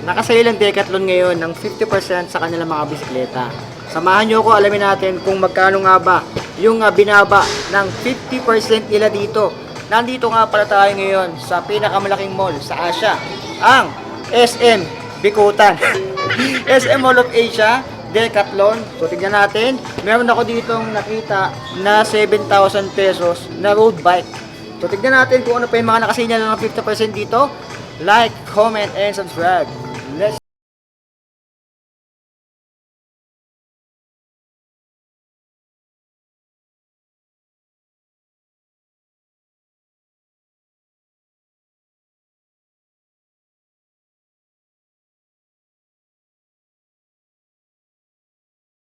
Nakasale ang Decathlon ngayon ng 50% sa kanilang mga bisikleta. Samahan nyo ako, alamin natin kung magkano nga ba yung binaba ng 50% nila dito. Nandito nga pala tayo ngayon sa pinakamalaking mall sa Asia, ang SM Bikutan. SM Mall of Asia, Decathlon. So tignan natin, meron ako ditong nakita na 7,000 pesos na road bike. So tignan natin kung ano pa yung mga nakasinyal ng 50% dito. Like, comment, and subscribe. Let's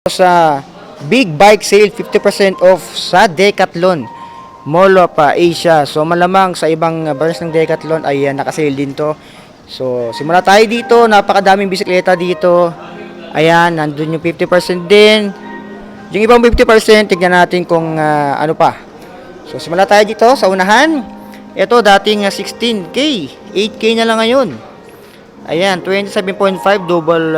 sa Big Bike Sale 50% off sa Decathlon Mall of Asia. So malamang sa ibang branch ng Decathlon ay nakasale din to. So simula tayo dito, napakadaming bisikleta dito. Ayan, nandun yung 50% din. Yung ibang 50%, tignan natin kung ano pa. So simula tayo dito sa unahan. Ito dating 16K, 8K na lang ngayon. Ayan, 27.5 double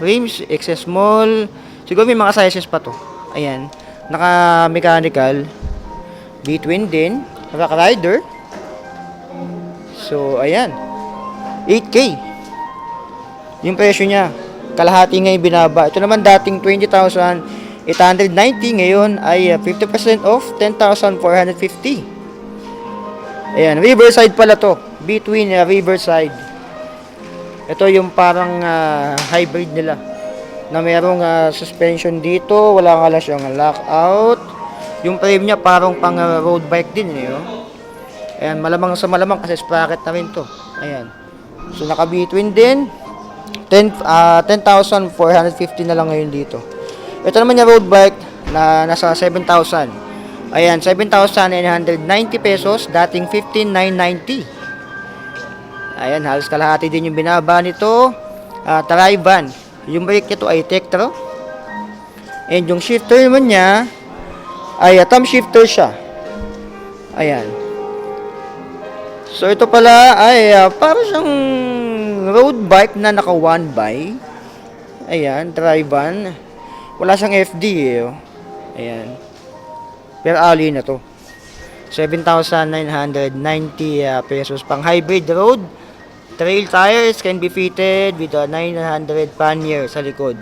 rims, XS small. Siguro may mga sizes pa to. Ayan, naka-mechanical. B-twin din, rock rider. So, ayan. 8K. Yung presyo niya. Kalahati nga yung binaba. Ito naman dating 20,890. Ngayon ay 50% off, 10,450. Ayan, Riverside pala to. Between Riverside. Ito yung parang hybrid nila. Na merong suspension dito, wala nga lang siyang lockout. Yung frame niya parang pang road bike din eh, oh. Ayan, malamang sa malamang kasi sprocket na rin to. Ayan. So naka between din 10,450 na lang ngayon dito. Ito naman yung road bike na nasa 7,000. Ayan, 7,990 pesos, dating 15,990. Ayan, halos kalahati din yung binaba nito. Tariban. Yung brake nito ay Tektro. And yung shifter naman niya ay thumb shifter siya. Ayan. So ito pala ay para siyang road bike na naka one by. Ayan, Tariban. Wala siyang FD eh. Oh. Ayan. Pero ali na to. 7,990 pesos pang hybrid road. Trail tires can be fitted with a 900 pannier sa likod.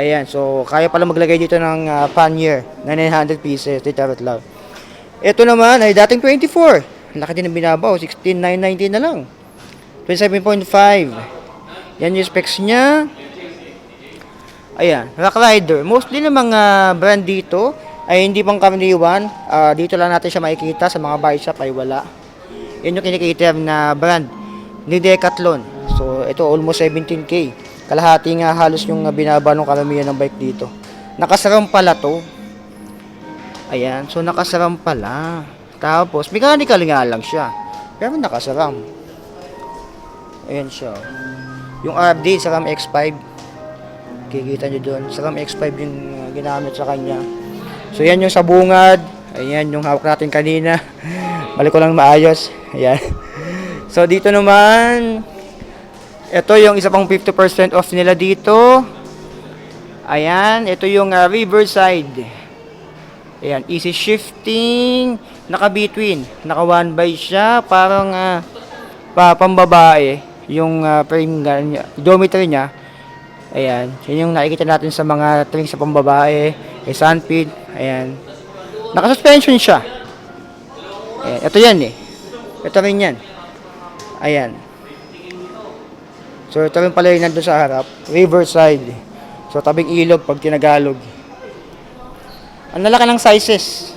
Ayan, so kaya pala maglagay dito ng pannier na 900 pieces. Titarot lang. Ito naman ay dating 24. Laki din ang binabaw, 16,990 na lang. 27.5. Yan yung specs niya. Ayan, rock rider. Mostly ng mga brand dito ay hindi pang karaniwan. Dito lang natin siya makikita, sa mga bike shop ay wala. Yan yung kinikater na brand ni Decathlon. So ito almost 17K. Kalahati nga halos yung binaba ng karamihan ng bike dito. Nakasaram pala to. Ayan, so nakasaram pala. Tapos mechanical nga lang siya, pero nakasaram. Ayan siya. Yung RD sa RAM X5, kikita nyo doon, sa RAM X5 yung ginamit sa kanya. So yan yung sa bungad. Ayan yung hawak natin kanina. Balik ko lang maayos. Ayan. So dito naman, ito yung isa pang 50% off nila dito. Ayan, ito yung Riverside. Ayan, easy shifting, naka between, naka one by siya, parang pambabae yung frame niya, geometry niya. Ayan, yun yung nakikita natin sa mga tring sa pambabae, sandpit. Ayan, naka suspension siya. Ayan, ito yan eh. Ito rin yan. Ayan. So ito rin pala yung nandun sa harap, Riverside. So tabing ilog pag tinagalog. Ang lalaki ng sizes.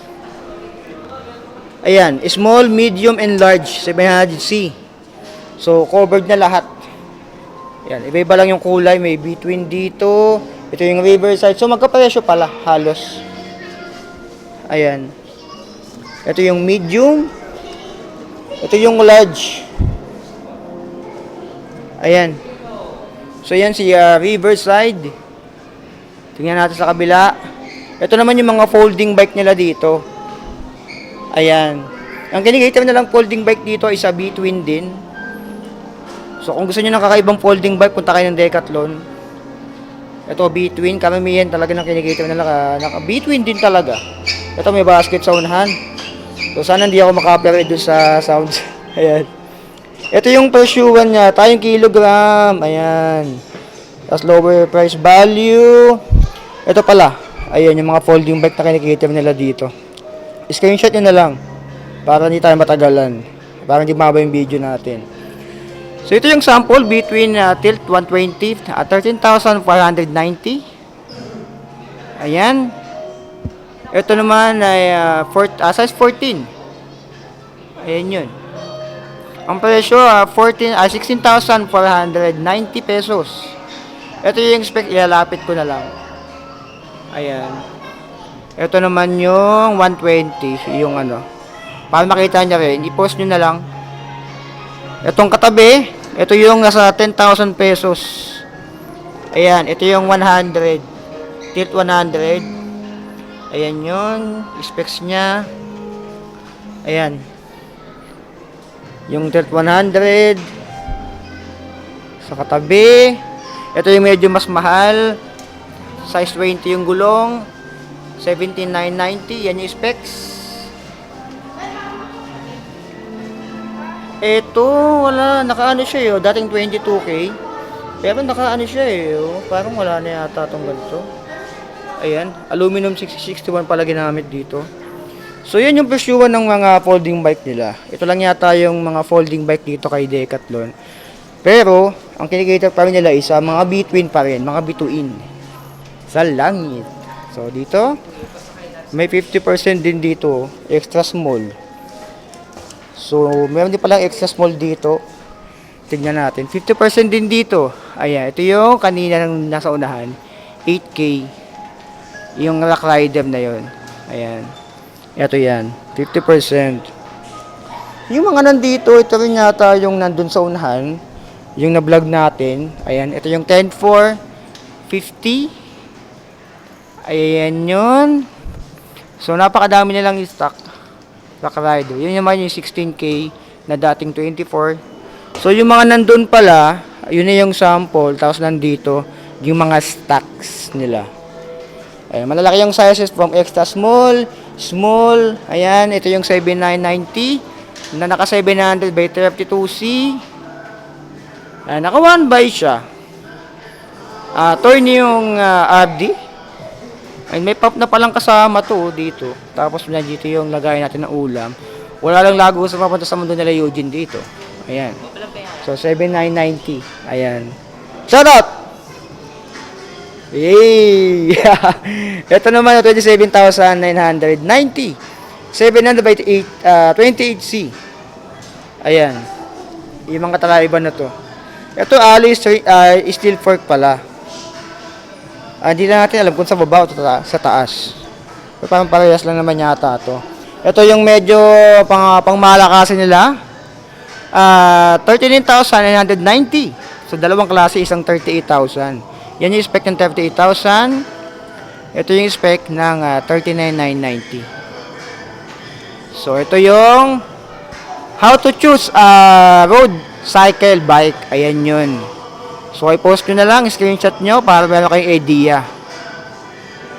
Ayan, small, medium, and large, 700C. So covered na lahat. Ayan, iba-iba lang yung kulay, may between dito. Ito yung Riverside. So magkapresyo pala, halos. Ayan. Ito yung medium. Ito yung large. Ayan. So yan si Riverside. Tingnan natin sa kabila. Ito naman yung mga folding bike nila dito. Ayan. Ang kinikita na lang folding bike dito ay sa between din. So kung gusto niyo ng kakaibang folding bike, punta kayo ng Decathlon. Ito B-twin, karamihan talaga ng kinikita nila naka B-twin din talaga. Ito may basket sa unahan. So sana hindi ako maka-copyright dun sa sounds. Ayan. Ito yung presyuhan niya, tayong kilogram. Ayan. Tapos lower price value. Ito pala. Ayan yung mga folding bike na kinikita nila dito. Screenshot nyo na lang. Para hindi tayo matagalan. Para hindi mababa yung video natin. So ito yung sample between Tilt 120 at 13,490. Ayan. Ito naman ay size 14. Ayan yun. Ang presyo 16,490 pesos. Ito yung spec, ilalapit ko na lang. Ayan. Ito naman yung 120, yung ano. Para makita niya rin, i-post nyo na lang. Itong katabi, ito yung nasa 10,000 pesos. Ayan, ito yung 100. Tilt 100. Ayan yun, specs niya. Ayan. Yung Tilt 100. Sa katabi. Ito yung medyo mas mahal. Size 20 yung gulong. 17,990. Yan yung specs. Ito, wala. Nakaano siya yun. Dating 22K. Pero nakaano siya eh. Parang wala na yata itong ganito. Ayan. Aluminum 6061 pala ginamit dito. So, yan yung presyuhan ng mga folding bike nila. Ito lang yata yung mga folding bike dito kay Decathlon. Pero, ang kinikita pa rin nila is mga B-twin pa rin. Mga bituin. Sa langit. So, dito, may 50% din dito. Extra small. So, meron din palang extra small dito. Tignan natin. 50% din dito. Ayan. Ito yung kanina nang nasa unahan. 8K. Yung Rock Rider na yon. Ayan. Ito yan. 50%. Yung mga nandito, ito rin yata yung nandun sa unahan. Yung na-vlog natin. Ayan. Ito yung 10.4. 50. Ayan yun. So, napakadami nilang stock. Rock Rider. Yun naman yung 16K na dating 24. So, yung mga nandun pala, yun na yung sample. Tapos nandito, yung mga stocks nila. Ayan, malalaki yung sizes from extra small, small. Ayan, ito yung 7990 na naka 700 by 32C. Ayan, naka 1 by siya. Turn yung RD. Ayan, may pop na palang kasama to dito. Tapos dito yung lagay natin ng ulam. Wala lang lago sa papunta sa mundo nila Eugene dito. Ayan. So, 7990. Ayan. Shout out! Yay! Ito naman, 27,990. 700 by 28C. Ayan. Yung mga talaiban na to. Ito, steel fork pala. Hindi na natin alam kung sa baba o sa taas. So, parang parehas lang naman yata to. Ito yung medyo pangmalakasan nila. 39,990. So, dalawang klase, isang 38,000. Yan yung spec ng 38,000. Ito yung spec ng 39,990. So, ito yung how to choose a road cycle bike. Ayan yun. So, i-post nyo na lang, screenshot nyo para meron kayong idea.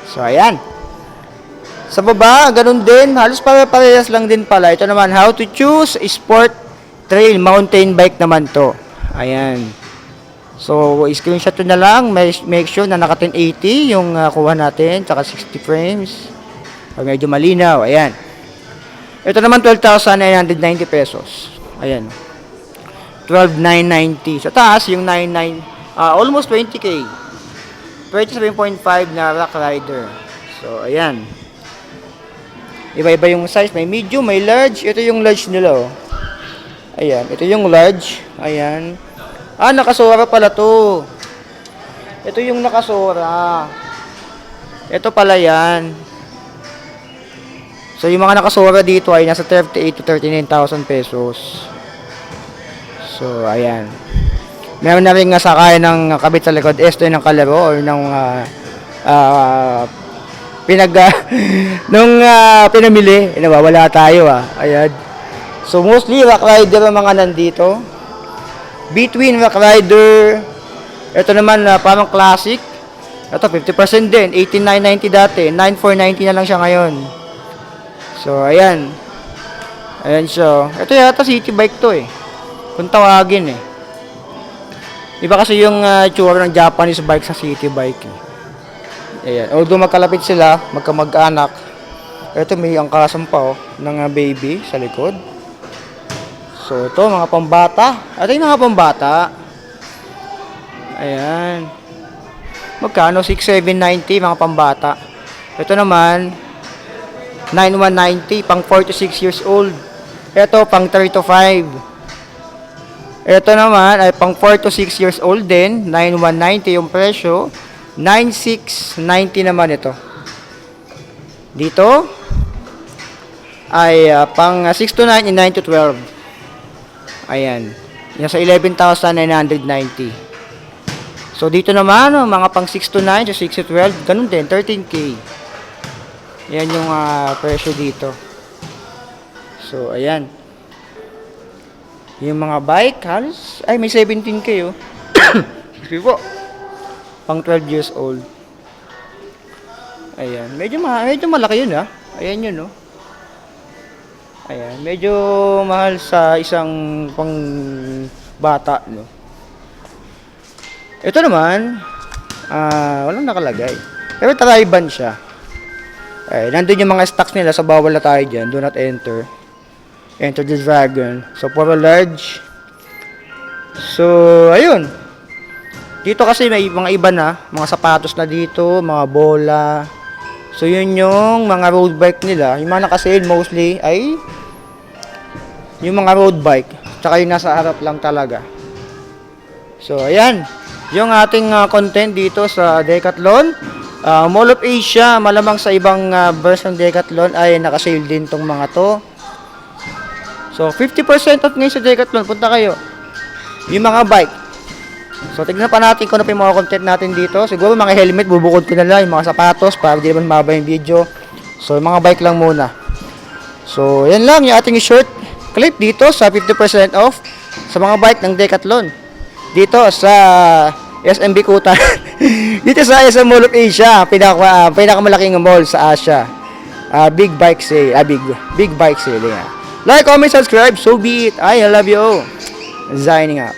So, ayan. Sa baba, ganun din. Halos pare-parehas lang din pala. Ito naman, how to choose sport trail mountain bike naman to. Ayan. So, screenshot nyo na lang. Make sure na naka 1080 yung kuha natin. Tsaka 60 frames. Pag medyo malinaw. Ayan. Ito naman 12,990 pesos. Ayan. 12,990. Sa taas, yung 99, almost 20K. 27.5 na Rock Rider. So, ayan. Iba-iba yung size. May medium, may large. Ito yung large nila, oh. Ayan. Ito yung large. Ayan. Nakasora pala to. Ito yung nakasora. Ito pala yan. So, yung mga nakasora dito ay nasa 38 to 39,000 pesos. So, ayan. Meron na rin nga sakay ng kabit sa likod. Esto ng kalaro or ng pinamili. Nawawala tayo, Ayan. So, mostly rock rider ang mga nandito. Between Rock Rider. Ito naman parang classic. Ito 50% din. 18,990 dati. 9,490 na lang siya ngayon. So, ayan. Ayan siya. Ito yata city bike to eh. Kung tawagin eh. Iba kasi yung itsura ng Japanese bike sa city bike eh. Ayan. Although magkalapit sila, magkamag-anak. Ito may angkasan pa oh, ng baby sa likod. So ito mga pambata. Ito yung mga pambata. Ayan. Magkano? 6,790 mga pambata. Ito naman 9,190 pang 4 to 6 years old. Ito pang 3 to 5. Ito naman ay pang 4 to 6 years old din. 9,190 yung presyo. 9,690 naman ito. Dito ay pang 6 to 9 and 9 to 12. Ayan. Yung sa 11,990. So dito naman mga pang 6 to 9 to 6 to 12. Ganun din. 13K. Yan yung presyo dito. So ayan. Yung mga bike halos ay may 17K oh. Excuse po. Pang 12 years old. Ayan, medyo malaki yun Ayan yun no. Ayan, medyo mahal sa isang pang bata no. Ito naman walang nakalagay. Pero Taliban siya. Ay, nandun yung mga stocks nila sa bawal na tayo dyan. Do not enter. Enter the Dragon. So, puro large. So, ayun. Dito kasi may mga iba na. Mga sapatos na dito. Mga bola. So, yun yung mga road bike nila. Yung mga nakasale mostly ay yung mga road bike. Tsaka yung nasa harap lang talaga. So, ayan. Yung ating content dito sa Decathlon. Mall of Asia. Malamang sa ibang version ng Decathlon ay nakasale din tong mga to. So, 50% off ngayon sa Decathlon. Punta kayo. Yung mga bike. So, tignan pa natin kung ano pa yung mga content natin dito. Siguro mga helmet, bubukod ko na lang. Yung mga sapatos, para di naman maba yung video. So, yung mga bike lang muna. So, yan lang yung ating short clip dito sa 50% off sa mga bike ng Decathlon. Dito sa SMB Kuta. Dito sa SM Mall of Asia. Pinakamalaking mall sa Asia. Big bike sale. Big bike sale. Yeah. Like, comment, subscribe. So be it. I love you. Signing up.